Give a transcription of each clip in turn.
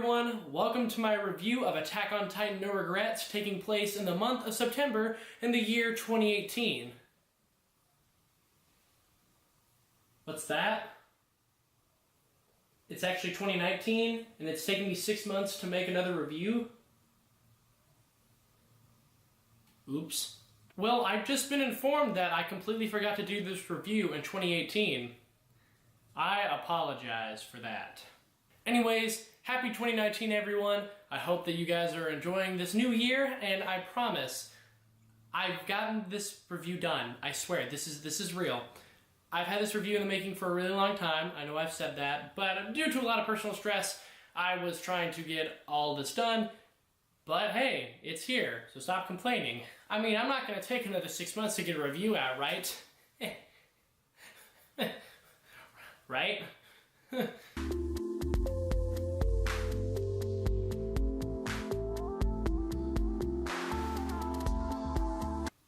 everyone, welcome to my review of Attack on Titan: No Regrets, taking place in the month of September in the year 2018. What's that? It's actually 2019, and it's taken me 6 months to make another review? Oops. Well, I've just been informed that I completely forgot to do this review in 2018. I apologize for that. Anyways, happy 2019 everyone. I hope that you guys are enjoying this new year, and I promise I've gotten this review done. I swear, this is real. I've had this review in the making for a really long time. I know I've said that, but due to a lot of personal stress, I was trying to get all this done. But hey, it's here, so stop complaining. I mean, I'm not going to take another 6 months to get a review out, right? Right?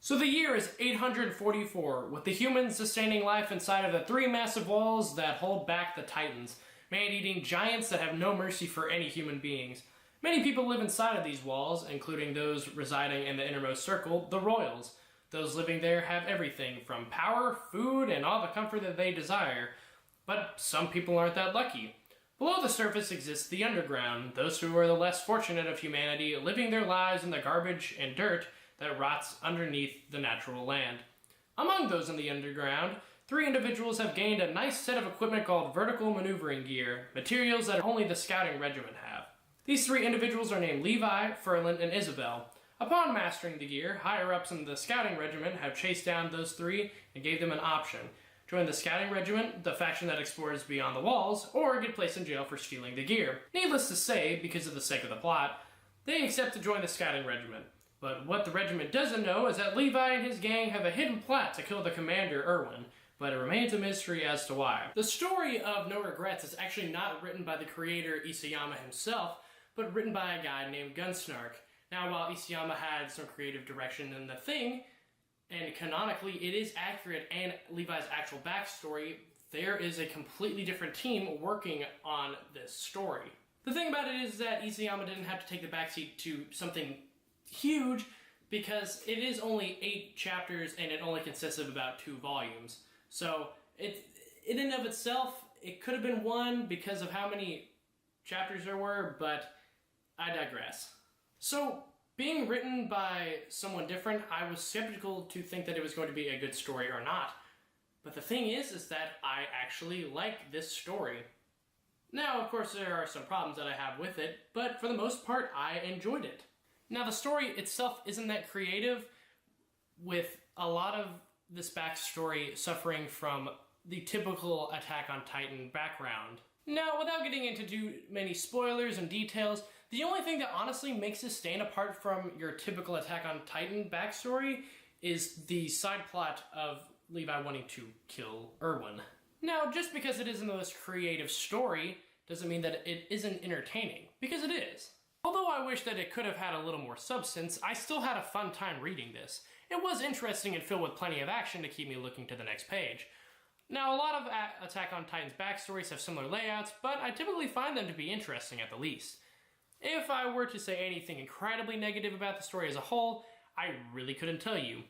So the year is 844, with the humans sustaining life inside of the 3 massive walls that hold back the Titans, man-eating giants that have no mercy for any human beings. Many people live inside of these walls, including those residing in the innermost circle, the Royals. Those living there have everything from power, food, and all the comfort that they desire. But some people aren't that lucky. Below the surface exists the underground, those who are the less fortunate of humanity, living their lives in the garbage and dirt that rots underneath the natural land. Among those in the underground, 3 individuals have gained a nice set of equipment called vertical maneuvering gear, materials that only the scouting regiment have. These 3 individuals are named Levi, Ferland, and Isabel. Upon mastering the gear, higher-ups in the scouting regiment have chased down those 3 and gave them an option. Join the scouting regiment, the faction that explores beyond the walls, or get placed in jail for stealing the gear. Needless to say, because of the sake of the plot, they accept to join the scouting regiment. But what the regiment doesn't know is that Levi and his gang have a hidden plot to kill the commander, Erwin, but it remains a mystery as to why. The story of No Regrets is actually not written by the creator Isayama himself, but written by a guy named Gunsnark. Now, while Isayama had some creative direction in the thing, and canonically it is accurate and Levi's actual backstory, there is a completely different team working on this story. The thing about it is that Isayama didn't have to take the backseat to something huge, because it is only 8 chapters and it only consists of about 2 volumes. So in and of itself, it could have been 1 because of how many chapters there were, but I digress. So being written by someone different, I was skeptical to think that it was going to be a good story or not. But the thing is that I actually like this story. Now, of course, there are some problems that I have with it, but for the most part, I enjoyed it. Now, the story itself isn't that creative, with a lot of this backstory suffering from the typical Attack on Titan background. Now, without getting into too many spoilers and details, the only thing that honestly makes this stand apart from your typical Attack on Titan backstory is the side plot of Levi wanting to kill Erwin. Now, just because it isn't the most creative story doesn't mean that it isn't entertaining, because it is. Although I wish that it could have had a little more substance, I still had a fun time reading this. It was interesting and filled with plenty of action to keep me looking to the next page. Now, a lot of Attack on Titan's backstories have similar layouts, but I typically find them to be interesting at the least. If I were to say anything incredibly negative about the story as a whole, I really couldn't tell you.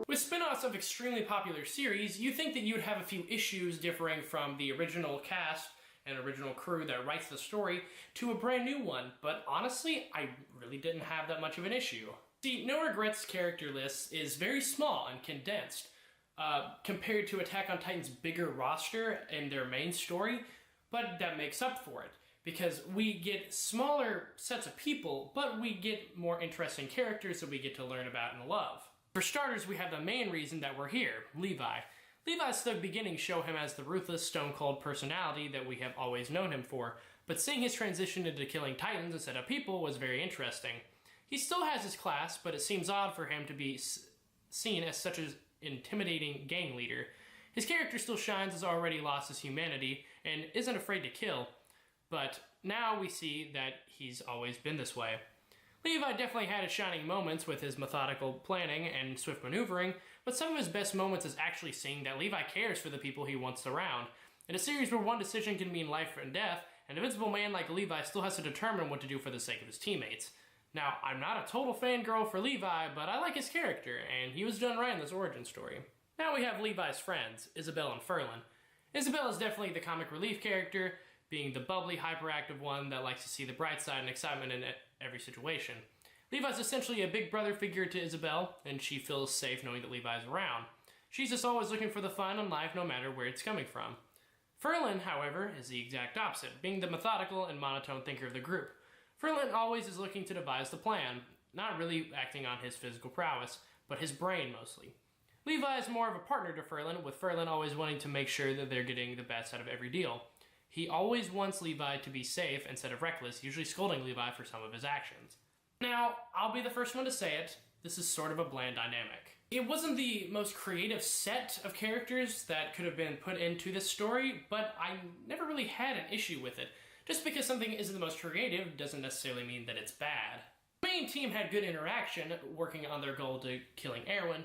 With spin-offs of extremely popular series, you think that you would have a few issues differing from the original cast and original crew that writes the story to a brand new one, but honestly, I really didn't have that much of an issue. See, No Regrets' character list is very small and condensed compared to Attack on Titan's bigger roster and their main story, but that makes up for it, because we get smaller sets of people, but we get more interesting characters that we get to learn about and love. For starters, we have the main reason that we're here, Levi. Levi's the beginnings show him as the ruthless, stone-cold personality that we have always known him for, but seeing his transition into killing Titans instead of people was very interesting. He still has his class, but it seems odd for him to be seen as such an intimidating gang leader. His character still shines as already lost his humanity and isn't afraid to kill, but now we see that he's always been this way. Levi definitely had his shining moments with his methodical planning and swift maneuvering, but some of his best moments is actually seeing that Levi cares for the people he wants around. In a series where one decision can mean life and death, an invincible man like Levi still has to determine what to do for the sake of his teammates. Now, I'm not a total fangirl for Levi, but I like his character, and he was done right in this origin story. Now we have Levi's friends, Isabel and Ferlin. Isabel is definitely the comic relief character, being the bubbly, hyperactive one that likes to see the bright side and excitement in every situation. Levi's essentially a big brother figure to Isabel, and she feels safe knowing that Levi's around. She's just always looking for the fun in life no matter where it's coming from. Ferlin, however, is the exact opposite, being the methodical and monotone thinker of the group. Ferlin always is looking to devise the plan, not really acting on his physical prowess, but his brain mostly. Levi is more of a partner to Ferlin, with Ferlin always wanting to make sure that they're getting the best out of every deal. He always wants Levi to be safe instead of reckless, usually scolding Levi for some of his actions. Now, I'll be the first one to say it, this is sort of a bland dynamic. It wasn't the most creative set of characters that could have been put into this story, but I never really had an issue with it. Just because something isn't the most creative doesn't necessarily mean that it's bad. The main team had good interaction, working on their goal to killing Erwin,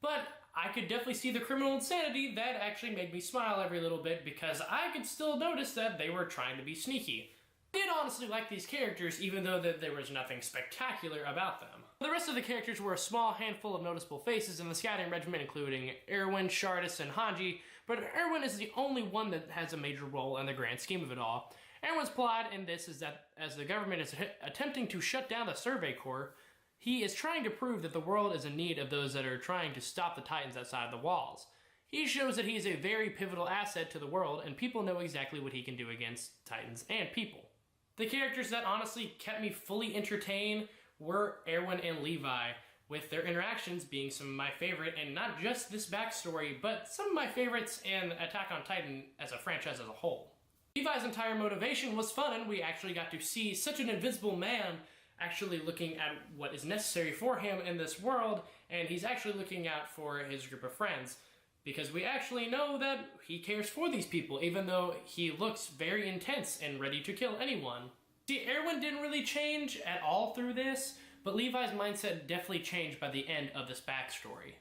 but I could definitely see the criminal insanity that actually made me smile every little bit because I could still notice that they were trying to be sneaky. I did honestly like these characters, even though there was nothing spectacular about them. The rest of the characters were a small handful of noticeable faces in the scouting regiment, including Erwin, Shardis, and Hanji, but Erwin is the only one that has a major role in the grand scheme of it all. Erwin's plot in this is that as the government is attempting to shut down the Survey Corps, he is trying to prove that the world is in need of those that are trying to stop the Titans outside the walls. He shows that he is a very pivotal asset to the world, and people know exactly what he can do against Titans and people. The characters that honestly kept me fully entertained were Erwin and Levi, with their interactions being some of my favorite, and not just this backstory, but some of my favorites in Attack on Titan as a franchise as a whole. Levi's entire motivation was fun, and we actually got to see such an invincible man actually looking at what is necessary for him in this world, and he's actually looking out for his group of friends. Because we actually know that he cares for these people, even though he looks very intense and ready to kill anyone. See, Erwin didn't really change at all through this, but Levi's mindset definitely changed by the end of this backstory.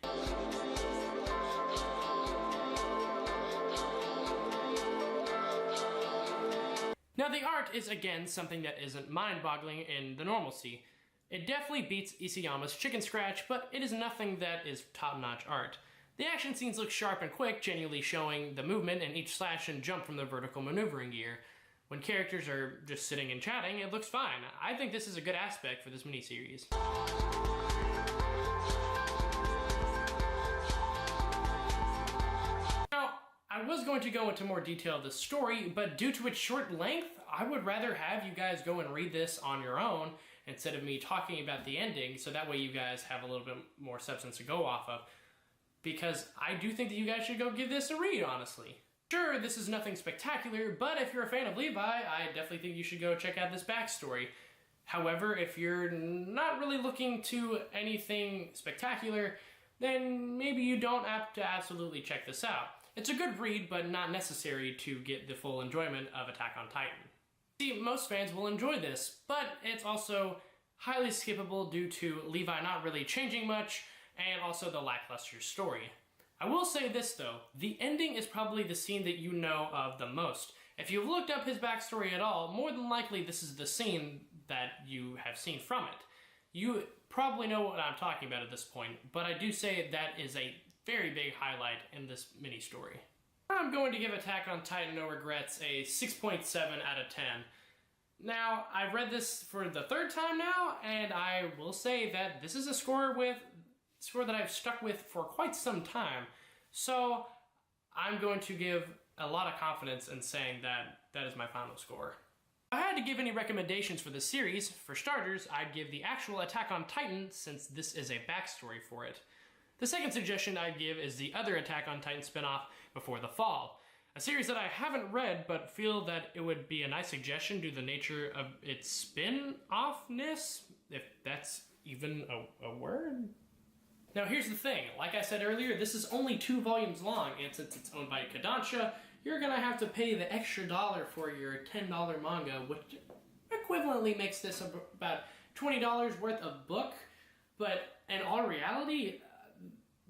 Now the art is again something that isn't mind-boggling in the normalcy. It definitely beats Isayama's Chicken Scratch, but it is nothing that is top-notch art. The action scenes look sharp and quick, genuinely showing the movement in each slash and jump from the vertical maneuvering gear. When characters are just sitting and chatting, it looks fine. I think this is a good aspect for this miniseries. Now, I was going to go into more detail of the story, but due to its short length, I would rather have you guys go and read this on your own instead of me talking about the ending, so that way you guys have a little bit more substance to go off of. Because I do think that you guys should go give this a read, honestly. Sure, this is nothing spectacular, but if you're a fan of Levi, I definitely think you should go check out this backstory. However, if you're not really looking to anything spectacular, then maybe you don't have to absolutely check this out. It's a good read, but not necessary to get the full enjoyment of Attack on Titan. See, most fans will enjoy this, but it's also highly skippable due to Levi not really changing much, and also the lackluster story. I will say this though, the ending is probably the scene that you know of the most. If you've looked up his backstory at all, more than likely this is the scene that you have seen from it. You probably know what I'm talking about at this point, but I do say that is a very big highlight in this mini-story. I'm going to give Attack on Titan No Regrets a 6.7 out of 10. Now, I've read this for the third time now, and I will say that this is a score that I've stuck with for quite some time. So I'm going to give a lot of confidence in saying that that is my final score. If I had to give any recommendations for this series, for starters, I'd give the actual Attack on Titan, since this is a backstory for it. The second suggestion I'd give is the other Attack on Titan spinoff, Before the Fall, a series that I haven't read but feel that it would be a nice suggestion due to the nature of its spin-offness, if that's even a word. Now here's the thing, like I said earlier, this is only 2 volumes long, and since it's owned by Kodansha, you're gonna have to pay the extra $1 for your $10 manga, which equivalently makes this about $20 worth of book, but in all reality,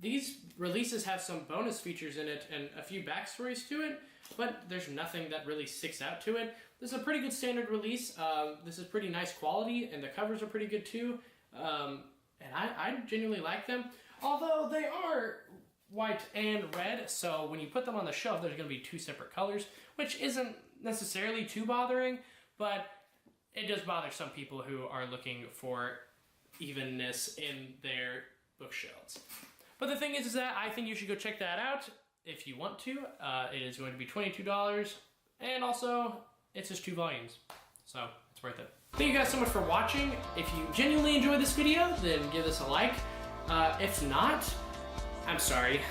these releases have some bonus features in it and a few backstories to it, but there's nothing that really sticks out to it. This is a pretty good standard release. This is pretty nice quality, and the covers are pretty good too. And I genuinely like them, although they are white and red, so when you put them on the shelf, there's going to be two separate colors, which isn't necessarily too bothering, but it does bother some people who are looking for evenness in their bookshelves. But the thing is that I think you should go check that out if you want to. It is going to be $22, and also it's just 2 volumes, so it's worth it. Thank you guys so much for watching. If you genuinely enjoyed this video, then give this a like. If not, I'm sorry.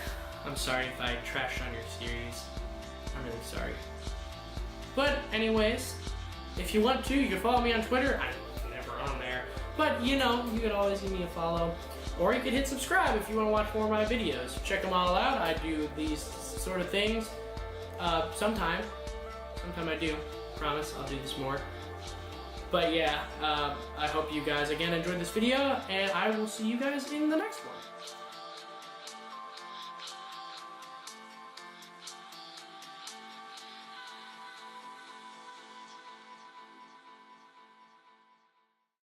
I'm sorry if I trashed on your series. I'm really sorry. But anyways, if you want to, you can follow me on Twitter. I'm never on there. But you know, you can always give me a follow. Or you can hit subscribe if you want to watch more of my videos. Check them all out. I do these sort of things. Sometime I do. Promise I'll do this more. But yeah, I hope you guys again enjoyed this video, and I will see you guys in the next one.